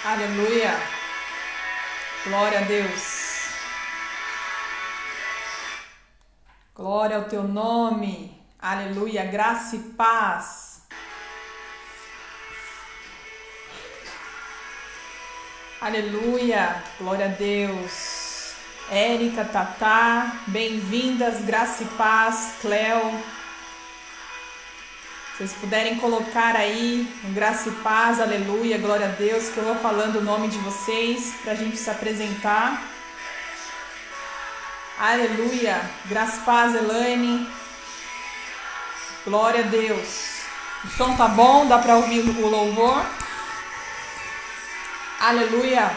Aleluia. Glória a Deus. Glória ao teu nome. Aleluia. Graça e paz. Aleluia. Glória a Deus. Érica, Tatá, bem-vindas. Graça e paz. Cléo. Vocês puderem colocar aí, graça e paz, aleluia, glória a Deus, que eu vou falando o nome de vocês, para a gente se apresentar. Aleluia, graça e paz, Elaine, glória a Deus. O som tá bom, dá para ouvir o louvor? Aleluia.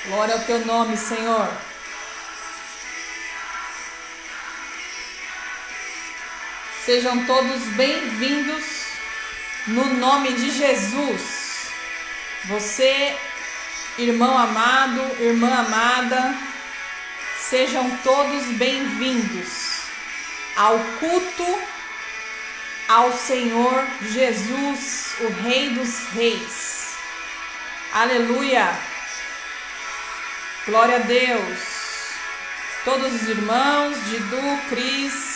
Glória ao teu nome, Senhor. Sejam todos bem-vindos no nome de Jesus. Você, irmão amado, irmã amada, sejam todos bem-vindos ao culto ao Senhor Jesus, o Rei dos Reis. Aleluia! Glória a Deus! Todos os irmãos, Didu, Cris,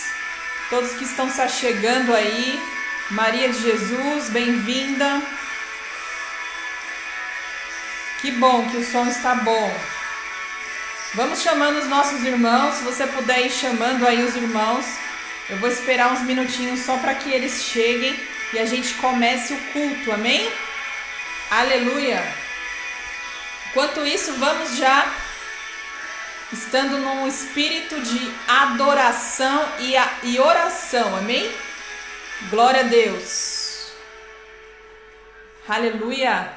todos que estão se achegando aí, Maria de Jesus, bem-vinda. Que bom que o som está bom. Vamos chamando os nossos irmãos, se você puder ir chamando aí os irmãos. Eu vou esperar uns minutinhos só para que eles cheguem e a gente comece o culto, amém? Aleluia! Enquanto isso, vamos já estando num espírito de adoração e oração, amém? Glória a Deus. Aleluia.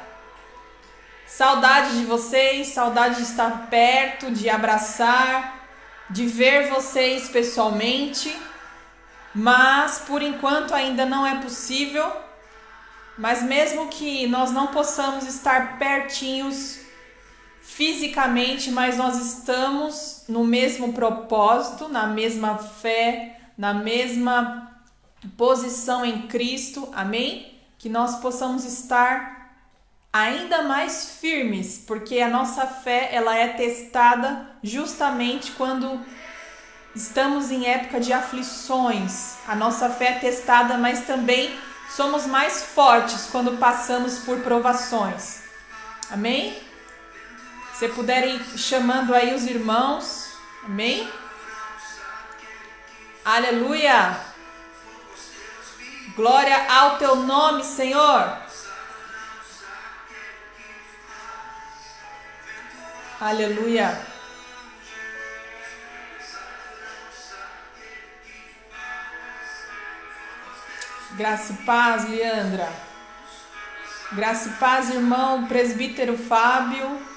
Saudade de vocês, saudade de estar perto, de abraçar, de ver vocês pessoalmente, mas por enquanto ainda não é possível. Mas mesmo que nós não possamos estar pertinhos fisicamente, mas nós estamos no mesmo propósito, na mesma fé, na mesma posição em Cristo, amém? Que nós possamos estar ainda mais firmes, porque a nossa fé, ela é testada justamente quando estamos em época de aflições. A nossa fé é testada, mas também somos mais fortes quando passamos por provações, amém? Se puderem ir chamando aí os irmãos, amém? Aleluia! Glória ao teu nome, Senhor! Aleluia! Graça e paz, Leandra. Graça e paz, irmão presbítero Fábio.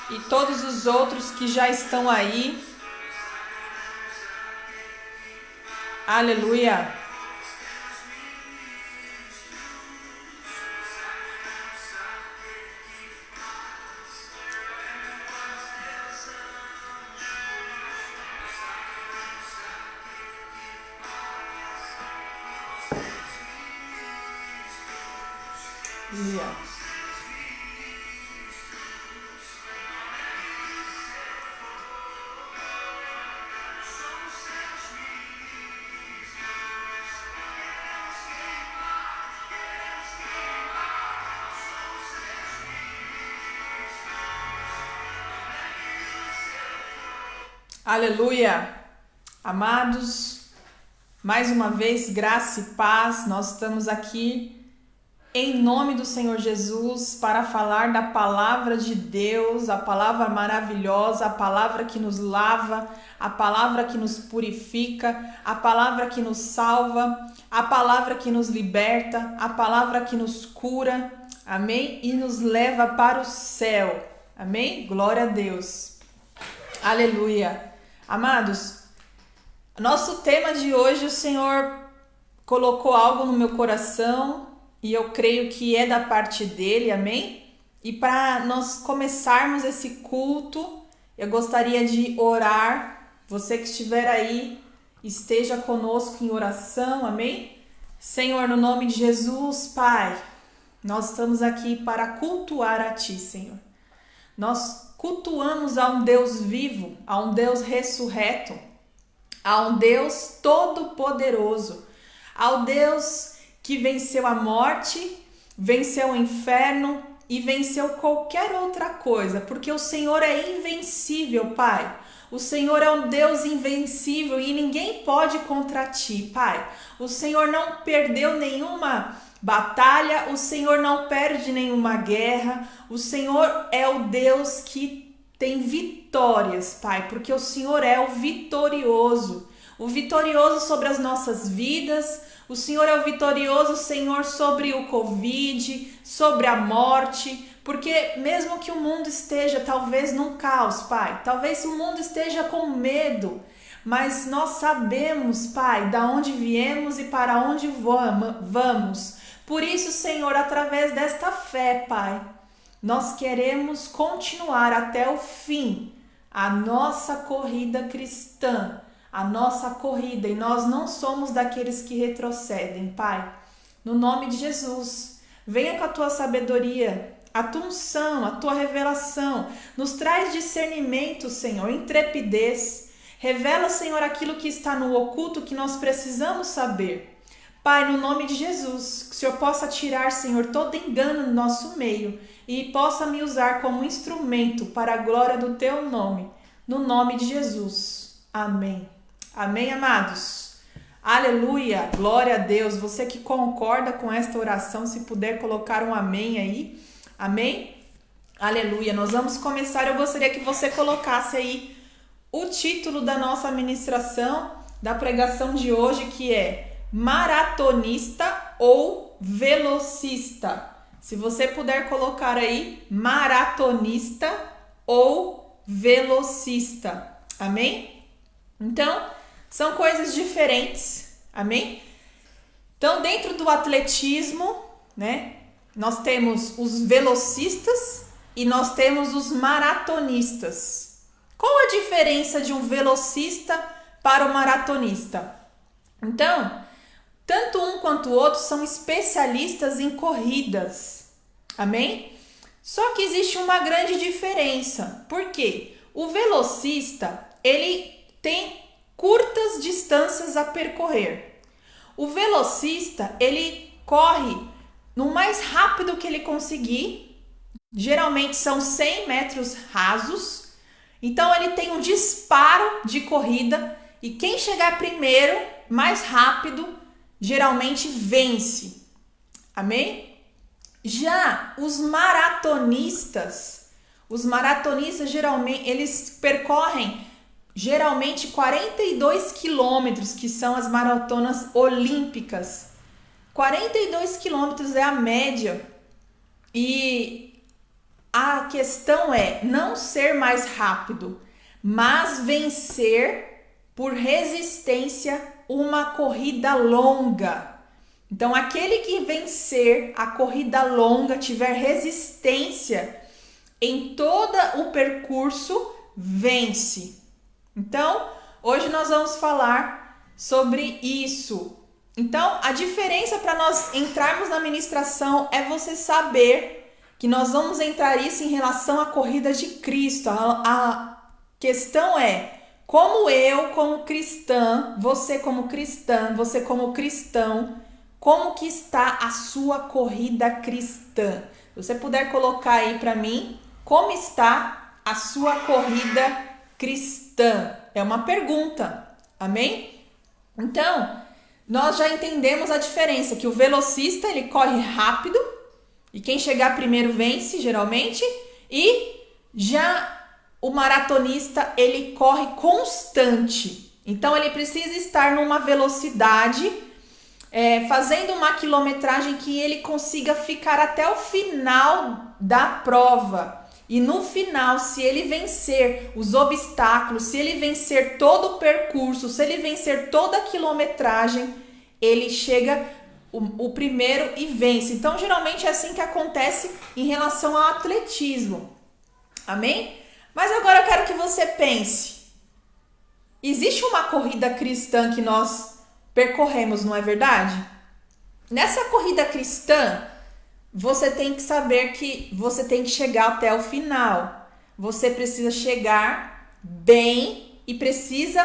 E todos os outros que já estão aí. Aleluia. Aleluia. Aleluia, amados, mais uma vez, graça e paz, nós estamos aqui em nome do Senhor Jesus para falar da palavra de Deus, a palavra maravilhosa, a palavra que nos lava, a palavra que nos purifica, a palavra que nos salva, a palavra que nos liberta, a palavra que nos cura, amém? E nos leva para o céu, amém? Glória a Deus, aleluia. Amados, nosso tema de hoje, o Senhor colocou algo no meu coração e eu creio que é da parte dele, amém? E para nós começarmos esse culto, eu gostaria de orar. Você que estiver aí, esteja conosco em oração, amém? Senhor, no nome de Jesus, Pai, nós estamos aqui para cultuar a Ti, Senhor. Nós cultuamos a um Deus vivo, a um Deus ressurreto, a um Deus todo-poderoso, ao Deus que venceu a morte, venceu o inferno e venceu qualquer outra coisa, porque o Senhor é invencível, Pai. O Senhor é um Deus invencível e ninguém pode contra Ti, Pai. O Senhor não perdeu nenhuma batalha, o Senhor não perde nenhuma guerra, o Senhor é o Deus que tem vitórias, Pai, porque o Senhor é o vitorioso sobre as nossas vidas. O Senhor é o vitorioso, Senhor, sobre o Covid, sobre a morte, porque mesmo que o mundo esteja talvez num caos, Pai, talvez o mundo esteja com medo, mas nós sabemos, Pai, da onde viemos e para onde vamos. Por isso, Senhor, através desta fé, Pai, nós queremos continuar até o fim a nossa corrida cristã, a nossa corrida, e nós não somos daqueles que retrocedem, Pai. No nome de Jesus, venha com a Tua sabedoria, a Tua unção, a Tua revelação, nos traz discernimento, Senhor, intrepidez, revela, Senhor, aquilo que está no oculto que nós precisamos saber. Pai, no nome de Jesus, que o Senhor possa tirar, Senhor, todo engano do nosso meio e possa me usar como instrumento para a glória do Teu nome, no nome de Jesus. Amém. Amém, amados? Aleluia, glória a Deus. Você que concorda com esta oração, se puder colocar um amém aí. Amém? Aleluia. Nós vamos começar. Eu gostaria que você colocasse aí o título da nossa ministração, da pregação de hoje, que é maratonista ou velocista. Se você puder colocar aí, maratonista ou velocista. Amém? Então, são coisas diferentes. Amém? Então, dentro do atletismo, né, nós temos os velocistas e nós temos os maratonistas. Qual a diferença de um velocista para o maratonista? Então, tanto um quanto o outro são especialistas em corridas. Amém? Só que existe uma grande diferença. Por quê? O velocista, ele tem curtas distâncias a percorrer. O velocista, ele corre no mais rápido que ele conseguir. Geralmente são 100 metros rasos. Então, ele tem um disparo de corrida e quem chegar primeiro, mais rápido, geralmente vence. Amém? Já os maratonistas geralmente, eles percorrem geralmente 42 quilômetros, que são as maratonas olímpicas. 42 quilômetros é a média. E a questão é não ser mais rápido, mas vencer por resistência uma corrida longa. Então, aquele que vencer a corrida longa, tiver resistência em todo o percurso, vence. Então, hoje nós vamos falar sobre isso. Então, a diferença para nós entrarmos na ministração é você saber que nós vamos entrar isso em relação à corrida de Cristo. A questão é, como eu, como cristã, você como cristão, como que está a sua corrida cristã? Se você puder colocar aí para mim, como está a sua corrida cristã? É uma pergunta, amém? Então, nós já entendemos a diferença, que o velocista, ele corre rápido, e quem chegar primeiro vence, geralmente, e já o maratonista, ele corre constante. Então, ele precisa estar numa velocidade, fazendo uma quilometragem que ele consiga ficar até o final da prova. E no final, se ele vencer os obstáculos, se ele vencer todo o percurso, se ele vencer toda a quilometragem, ele chega o primeiro e vence. Então, geralmente é assim que acontece em relação ao atletismo. Amém? Mas agora eu quero que você pense. Existe uma corrida cristã que nós percorremos, não é verdade? Nessa corrida cristã, você tem que saber que você tem que chegar até o final. Você precisa chegar bem e precisa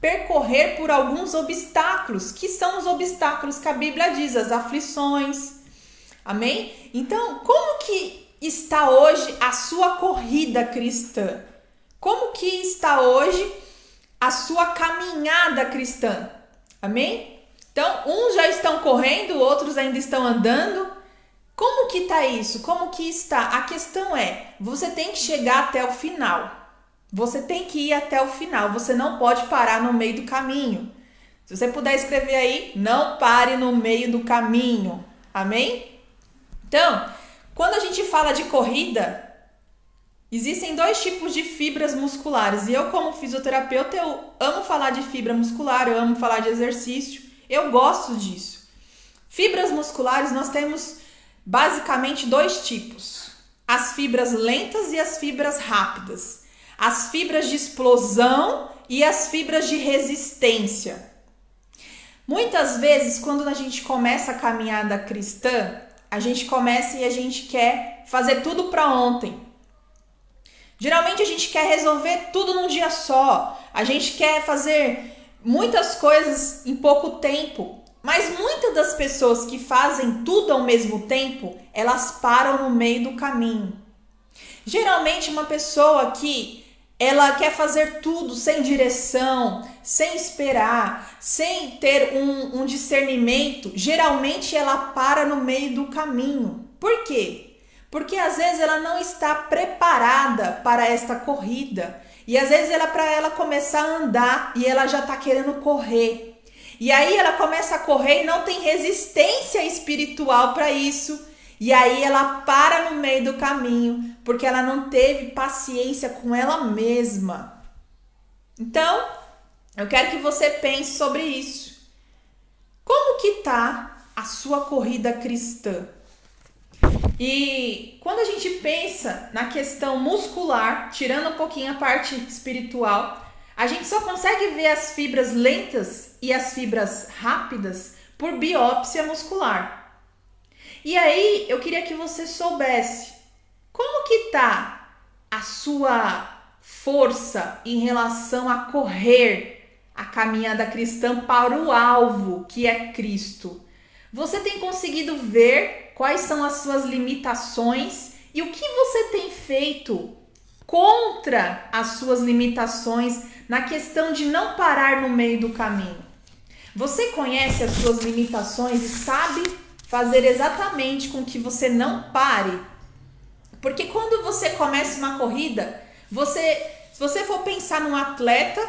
percorrer por alguns obstáculos, que são os obstáculos que a Bíblia diz, as aflições. Amém? Então, como que está hoje a sua corrida cristã? Como que está hoje a sua caminhada cristã? Amém? Então, uns já estão correndo, outros ainda estão andando. Como que está isso? Como que está? A questão é, você tem que chegar até o final. Você tem que ir até o final. Você não pode parar no meio do caminho. Se você puder escrever aí, não pare no meio do caminho. Amém? Então, quando a gente fala de corrida, existem dois tipos de fibras musculares. E eu, como fisioterapeuta, eu amo falar de fibra muscular, eu amo falar de exercício. Eu gosto disso. Fibras musculares, nós temos basicamente dois tipos. As fibras lentas e as fibras rápidas. As fibras de explosão e as fibras de resistência. Muitas vezes, quando a gente começa a caminhada cristã, a gente começa e a gente quer fazer tudo para ontem. Geralmente a gente quer resolver tudo num dia só. A gente quer fazer muitas coisas em pouco tempo. Mas muitas das pessoas que fazem tudo ao mesmo tempo, elas param no meio do caminho. Geralmente uma pessoa que ela quer fazer tudo sem direção, sem esperar, sem ter um discernimento, geralmente ela para no meio do caminho. Por quê? Porque às vezes ela não está preparada para esta corrida. E às vezes para ela começar a andar e ela já está querendo correr. E aí ela começa a correr e não tem resistência espiritual para isso. E aí ela para no meio do caminho, porque ela não teve paciência com ela mesma. Então, eu quero que você pense sobre isso. Como que tá a sua corrida cristã? E quando a gente pensa na questão muscular, tirando um pouquinho a parte espiritual, a gente só consegue ver as fibras lentas e as fibras rápidas por biópsia muscular. E aí, eu queria que você soubesse como que tá a sua força em relação a correr a caminhada cristã para o alvo, que é Cristo. Você tem conseguido ver quais são as suas limitações e o que você tem feito contra as suas limitações na questão de não parar no meio do caminho? Você conhece as suas limitações e sabe fazer exatamente com que você não pare? Porque quando você começa uma corrida, se você for pensar num atleta,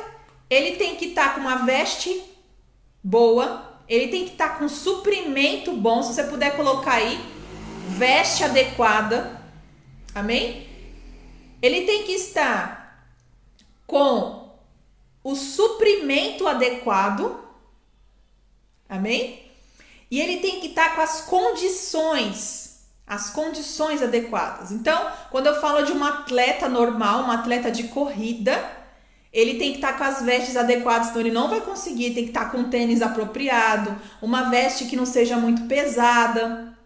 ele tem que estar com uma veste boa, ele tem que estar com suprimento bom, se você puder colocar aí, veste adequada, amém? Ele tem que estar com o suprimento adequado, amém? E ele tem que estar com as condições adequadas. Então, quando eu falo de um atleta normal, um atleta de corrida, ele tem que estar com as vestes adequadas, então ele não vai conseguir, tem que estar com um tênis apropriado, uma veste que não seja muito pesada.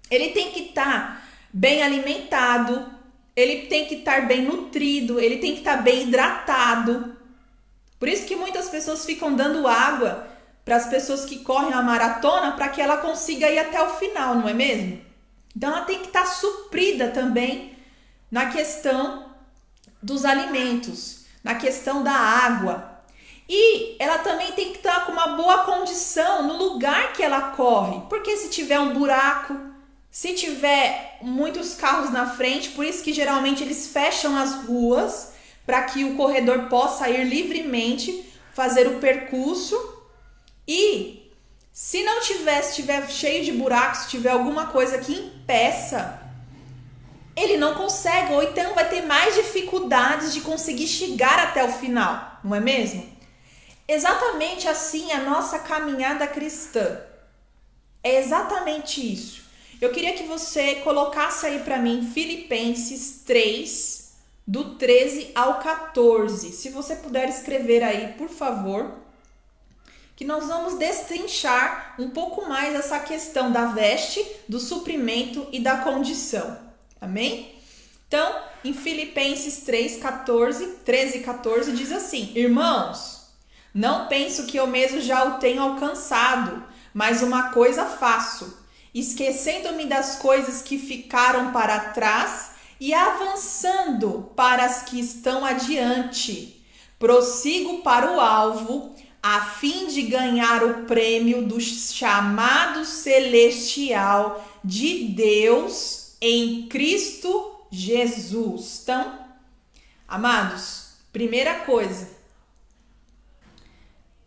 Ele tem que estar bem alimentado, ele tem que estar bem nutrido, ele tem que estar bem hidratado. Por isso que muitas pessoas ficam dando água para as pessoas que correm a maratona para que ela consiga ir até o final, não é mesmo? Então ela tem que estar suprida também na questão dos alimentos, na questão da água. E ela também tem que estar com uma boa condição no lugar que ela corre, porque se tiver um buraco, se tiver muitos carros na frente, por isso que geralmente eles fecham as ruas para que o corredor possa ir livremente fazer o percurso. E se não tiver, se tiver cheio de buracos, se tiver alguma coisa que impeça, ele não consegue, ou então vai ter mais dificuldades de conseguir chegar até o final, não é mesmo? Exatamente assim a nossa caminhada cristã. É exatamente isso. Eu queria que você colocasse aí para mim Filipenses 3, do 13 ao 14. Se você puder escrever aí, por favor, que nós vamos destrinchar um pouco mais essa questão da veste, do suprimento e da condição. Amém? Então, em Filipenses 13 e 14 diz assim: Irmãos, não penso que eu mesmo já o tenho alcançado, mas uma coisa faço, esquecendo-me das coisas que ficaram para trás e avançando para as que estão adiante. Prossigo para o alvo, a fim de ganhar o prêmio do chamado celestial de Deus em Cristo Jesus. Então, amados, primeira coisa,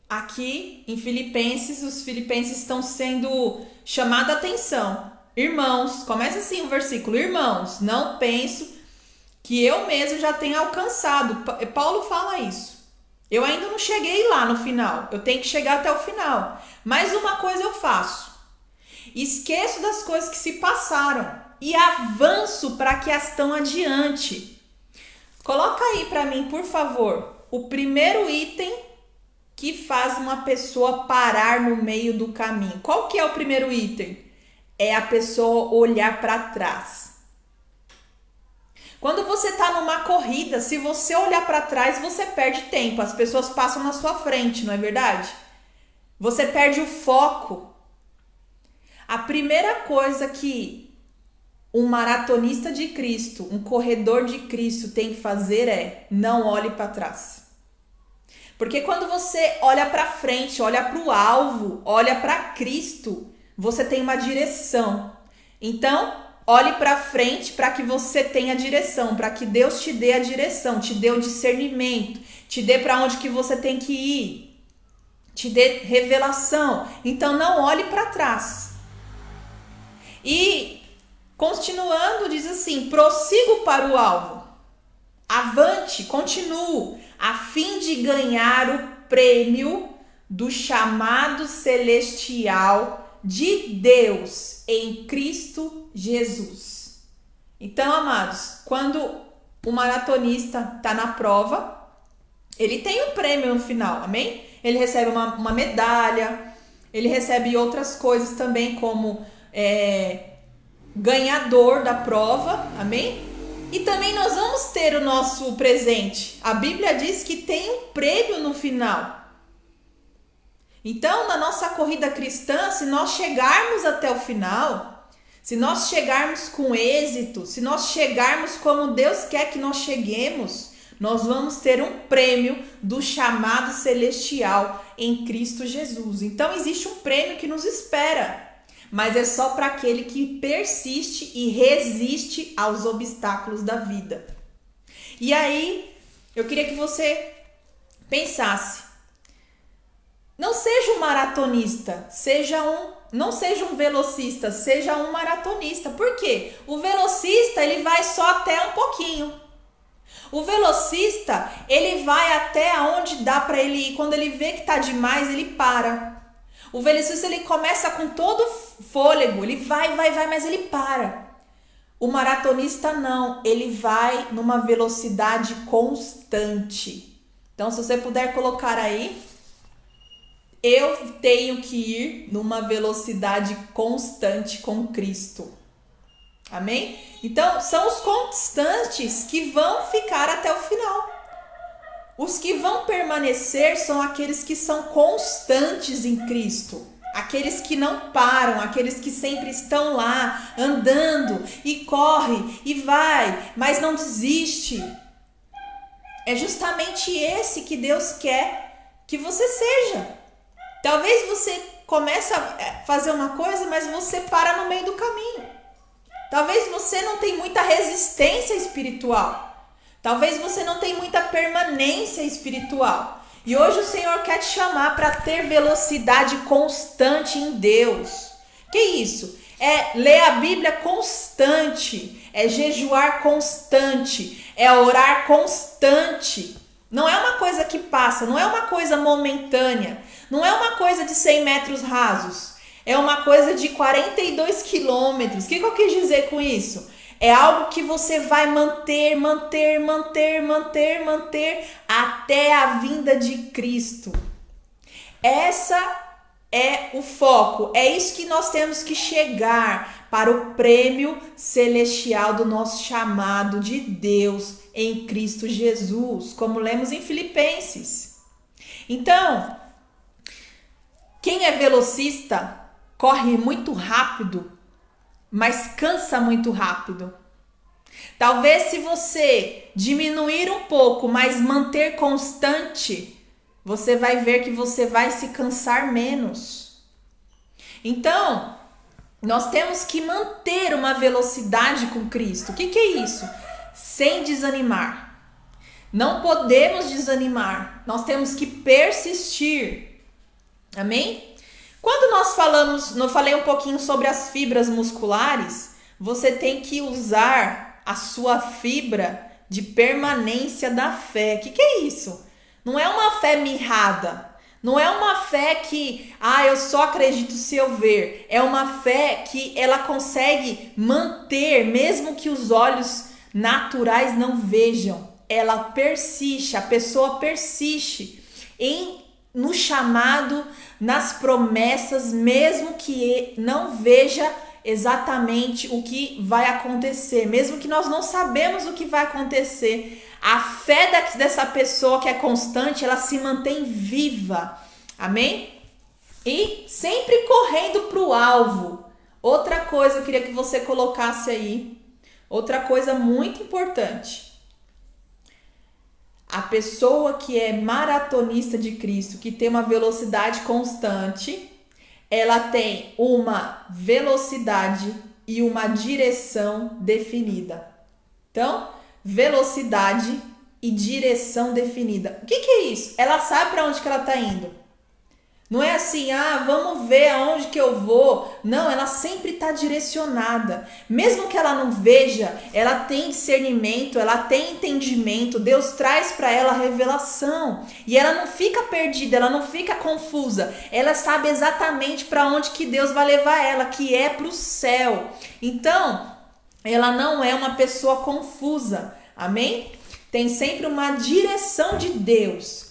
aqui em Filipenses, os filipenses estão sendo chamados a atenção. Irmãos, começa assim o versículo: Irmãos, não penso que eu mesmo já tenha alcançado. Paulo fala isso. Eu ainda não cheguei lá no final. Eu tenho que chegar até o final. Mas uma coisa eu faço: esqueço das coisas que se passaram e avanço para que as estão adiante. Coloca aí para mim, por favor, o primeiro item que faz uma pessoa parar no meio do caminho. Qual que é o primeiro item? É a pessoa olhar para trás. Quando você está numa corrida, se você olhar para trás, você perde tempo. As pessoas passam na sua frente, não é verdade? Você perde o foco. A primeira coisa que um maratonista de Cristo, um corredor de Cristo tem que fazer é: não olhe para trás. Porque quando você olha para frente, olha para o alvo, olha para Cristo, você tem uma direção. Então, olhe para frente para que você tenha direção, para que Deus te dê a direção, te dê o discernimento, te dê para onde que você tem que ir, te dê revelação. Então, não olhe para trás. E, continuando, diz assim: prossigo para o alvo, avante, continuo, a fim de ganhar o prêmio do chamado celestial de Deus em Cristo Jesus. Então, amados, quando o maratonista está na prova, ele tem um prêmio no final, amém? Ele recebe uma medalha, ele recebe outras coisas também, como ganhador da prova, amém? E também nós vamos ter o nosso presente. A Bíblia diz que tem um prêmio no final. Então, na nossa corrida cristã, se nós chegarmos até o final, se nós chegarmos com êxito, se nós chegarmos como Deus quer que nós cheguemos, nós vamos ter um prêmio do chamado celestial em Cristo Jesus. Então, existe um prêmio que nos espera, mas é só para aquele que persiste e resiste aos obstáculos da vida. E aí, eu queria que você pensasse: não seja um maratonista, não seja um velocista, seja um maratonista. Por quê? O velocista, ele vai só até um pouquinho. O velocista, ele vai até onde dá para ele ir. Quando ele vê que tá demais, ele para. O velocista, ele começa com todo fôlego, ele vai, mas ele para. O maratonista não, ele vai numa velocidade constante. Então, se você puder colocar aí: eu tenho que ir numa velocidade constante com Cristo. Amém? Então, são os constantes que vão ficar até o final. Os que vão permanecer são aqueles que são constantes em Cristo. Aqueles que não param, aqueles que sempre estão lá, andando, e corre, e vai, mas não desiste. É justamente esse que Deus quer que você seja. Talvez você comece a fazer uma coisa, mas você para no meio do caminho. Talvez você não tenha muita resistência espiritual. Talvez você não tenha muita permanência espiritual. E hoje o Senhor quer te chamar para ter velocidade constante em Deus. Que isso? É ler a Bíblia constante, é jejuar constante, é orar constante. Não é uma coisa que passa, não é uma coisa momentânea, não é uma coisa de 100 metros rasos, é uma coisa de 42 quilômetros. O que eu quis dizer com isso? É algo que você vai manter até a vinda de Cristo. Essa é o foco, é isso que nós temos que chegar para o prêmio celestial do nosso chamado de Deus em Cristo Jesus, como lemos em Filipenses. Então, quem é velocista corre muito rápido, mas cansa muito rápido. Talvez se você diminuir um pouco, mas manter constante, você vai ver que você vai se cansar menos. Então, nós temos que manter uma velocidade com Cristo. O que é isso? Sem desanimar. Não podemos desanimar. Nós temos que persistir. Amém? Quando eu falei um pouquinho sobre as fibras musculares, você tem que usar a sua fibra de permanência da fé. O que é isso? Não é uma fé mirrada. Não é uma fé que, eu só acredito se eu ver. É uma fé que ela consegue manter, mesmo que os olhos naturais não vejam. Ela persiste, a pessoa persiste no chamado, nas promessas, mesmo que não veja exatamente o que vai acontecer, mesmo que nós não sabemos o que vai acontecer. A fé dessa pessoa que é constante, ela se mantém viva. Amém? E sempre correndo para o alvo. Outra coisa eu queria que você colocasse aí. Outra coisa muito importante. A pessoa que é maratonista de Cristo, que tem uma velocidade constante, ela tem uma velocidade e uma direção definida. Então, velocidade e direção definida. O que é isso? Ela sabe para onde que ela está indo. Não é assim, vamos ver aonde que eu vou. Não, ela sempre está direcionada. Mesmo que ela não veja, ela tem discernimento, ela tem entendimento. Deus traz para ela revelação. E ela não fica perdida, ela não fica confusa. Ela sabe exatamente para onde que Deus vai levar ela, que é para o céu. Então, ela não é uma pessoa confusa. Amém? Tem sempre uma direção de Deus.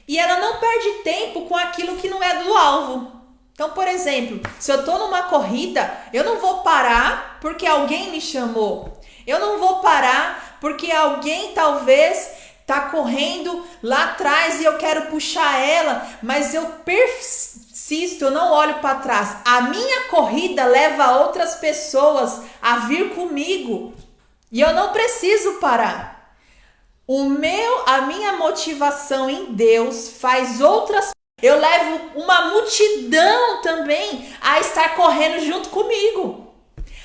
E ela não perde tempo com aquilo que não é do alvo. Então, por exemplo, se eu estou numa corrida, eu não vou parar porque alguém me chamou. Eu não vou parar porque alguém talvez está correndo lá atrás e eu quero puxar ela, mas eu persisto, eu não olho para trás. A minha corrida leva outras pessoas a vir comigo e eu não preciso parar. A minha motivação em Deus faz outras. Eu levo uma multidão também a estar correndo junto comigo.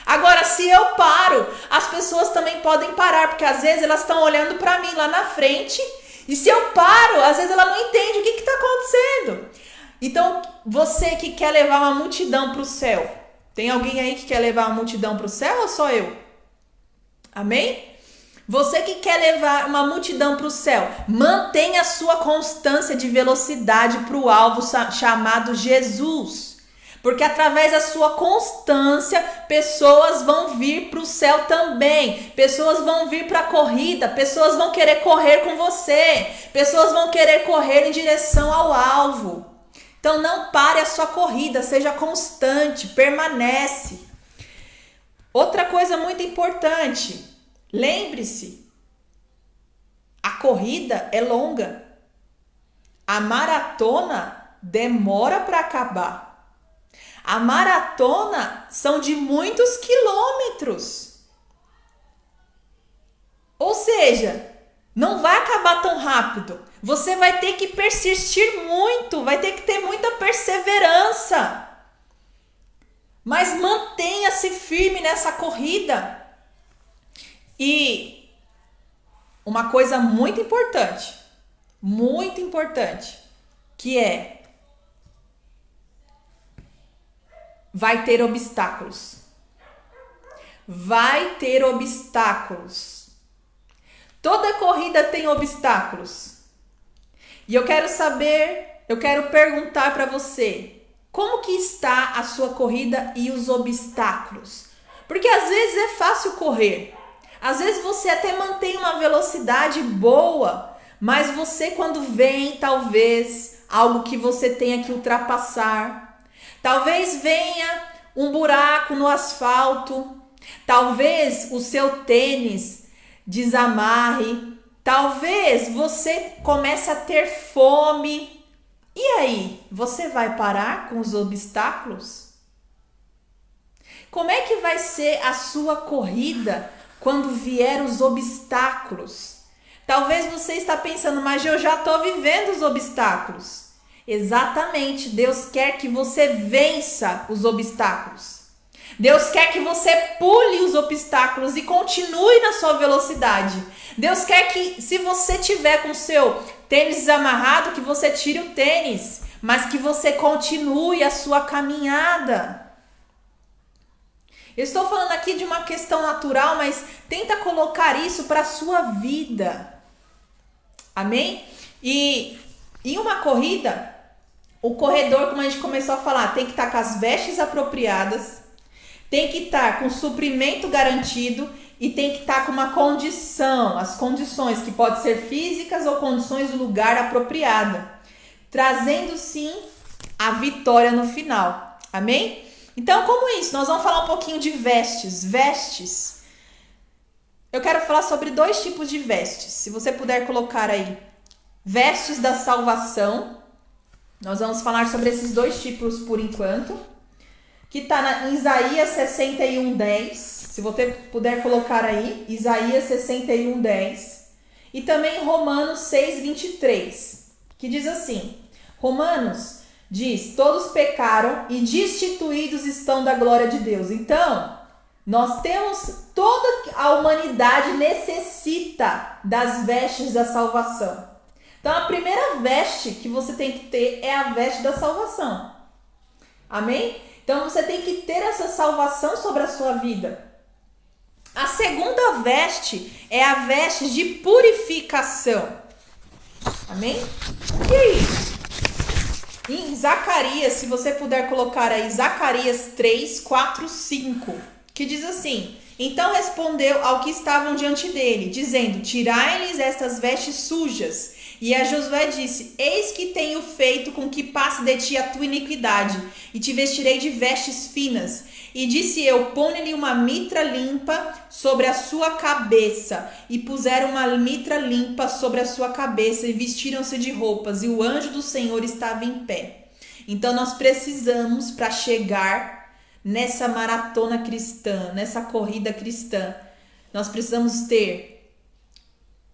Agora, se eu paro, as pessoas também podem parar, porque às vezes elas estão olhando para mim lá na frente. E se eu paro, às vezes ela não entende o que está acontecendo. Então, você que quer levar uma multidão para o céu, tem alguém aí que quer levar uma multidão para o céu ou só eu? Amém? Você que quer levar uma multidão para o céu, mantenha a sua constância de velocidade para o alvo chamado Jesus. Porque através da sua constância, pessoas vão vir para o céu também. Pessoas vão vir para a corrida, pessoas vão querer correr com você. Pessoas vão querer correr em direção ao alvo. Então não pare a sua corrida, seja constante, permanece. Outra coisa muito importante. Lembre-se, a corrida é longa. A maratona demora para acabar. A maratona são de muitos quilômetros. Ou seja, não vai acabar tão rápido. Você vai ter que persistir muito, vai ter que ter muita perseverança. Mas mantenha-se firme nessa corrida. E uma coisa muito importante, que vai ter obstáculos. Vai ter obstáculos. Toda corrida tem obstáculos. E eu quero perguntar para você, como que está a sua corrida e os obstáculos? Porque às vezes é fácil correr. Às vezes você até mantém uma velocidade boa, mas você quando vem talvez algo que você tenha que ultrapassar. Talvez venha um buraco no asfalto. Talvez o seu tênis desamarre. Talvez você comece a ter fome. E aí, você vai parar com os obstáculos? Como é que vai ser a sua corrida quando vier os obstáculos? Talvez você está pensando, mas eu já estou vivendo os obstáculos. Exatamente, Deus quer que você vença os obstáculos. Deus quer que você pule os obstáculos e continue na sua velocidade. Deus quer que, se você tiver com o seu tênis desamarrado, que você tire o tênis, mas que você continue a sua caminhada. Eu estou falando aqui de uma questão natural, mas tenta colocar isso para a sua vida. Amém? E em uma corrida, o corredor, como a gente começou a falar, tem que estar com as vestes apropriadas, tem que estar com o suprimento garantido e tem que estar com uma condição, as condições que podem ser físicas ou condições do lugar apropriado, trazendo sim a vitória no final. Amém? Então, como isso? Nós vamos falar um pouquinho de vestes. Vestes. Eu quero falar sobre 2 tipos de vestes. Se você puder colocar aí, vestes da salvação. Nós vamos falar sobre esses 2 tipos por enquanto. Que está em Isaías 61:10. Se você puder colocar aí, Isaías 61:10. E também Romanos 6:23. Que diz assim, Romanos diz, todos pecaram e destituídos estão da glória de Deus. Então, nós temos, toda a humanidade necessita das vestes da salvação. Então, a primeira veste que você tem que ter é a veste da salvação. Amém? Então, você tem que ter essa salvação sobre a sua vida. A segunda veste é a veste de purificação. Amém? E aí? Em Zacarias, se você puder colocar aí, Zacarias 3, 4, 5, que diz assim, então respondeu ao que estavam diante dele, dizendo, tirai-lhes estas vestes sujas. E a Josué disse, eis que tenho feito com que passe de ti a tua iniquidade, e te vestirei de vestes finas. E disse eu, põe-lhe uma mitra limpa sobre a sua cabeça. E puseram uma mitra limpa sobre a sua cabeça, e vestiram-se de roupas, e o anjo do Senhor estava em pé. Então nós precisamos, para chegar nessa maratona cristã, nessa corrida cristã, nós precisamos ter,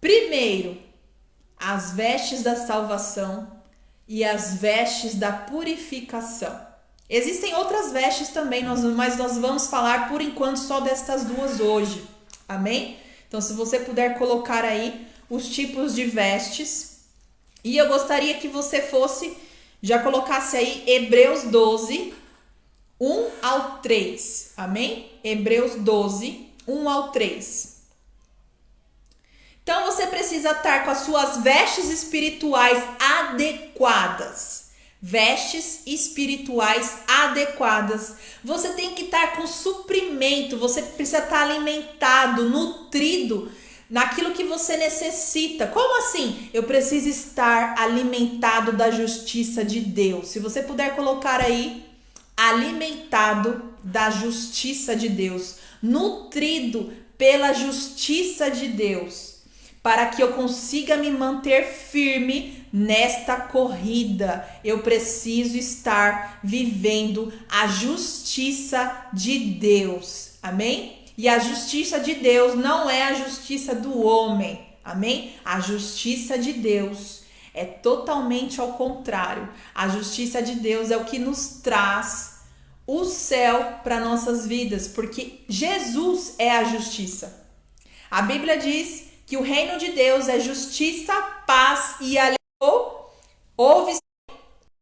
primeiro, as vestes da salvação e as vestes da purificação. Existem outras vestes também, mas nós vamos falar por enquanto só destas 2 hoje. Amém? Então, se você puder colocar aí os tipos de vestes. E eu gostaria que você já colocasse aí Hebreus 12, 1 ao 3. Amém? Hebreus 12, 1 ao 3. Então, você precisa estar com as suas vestes espirituais adequadas. Vestes espirituais adequadas. Você tem que estar com suprimento. Você precisa estar alimentado, nutrido naquilo que você necessita. Como assim? Eu preciso estar alimentado da justiça de Deus. Se você puder colocar aí, alimentado da justiça de Deus. Nutrido pela justiça de Deus. Para que eu consiga me manter firme nesta corrida, eu preciso estar vivendo a justiça de Deus. Amém? E a justiça de Deus não é a justiça do homem. Amém? A justiça de Deus é totalmente ao contrário. A justiça de Deus é o que nos traz o céu para nossas vidas, porque Jesus é a justiça. A Bíblia diz que o reino de Deus é justiça, paz e alegria. Ouve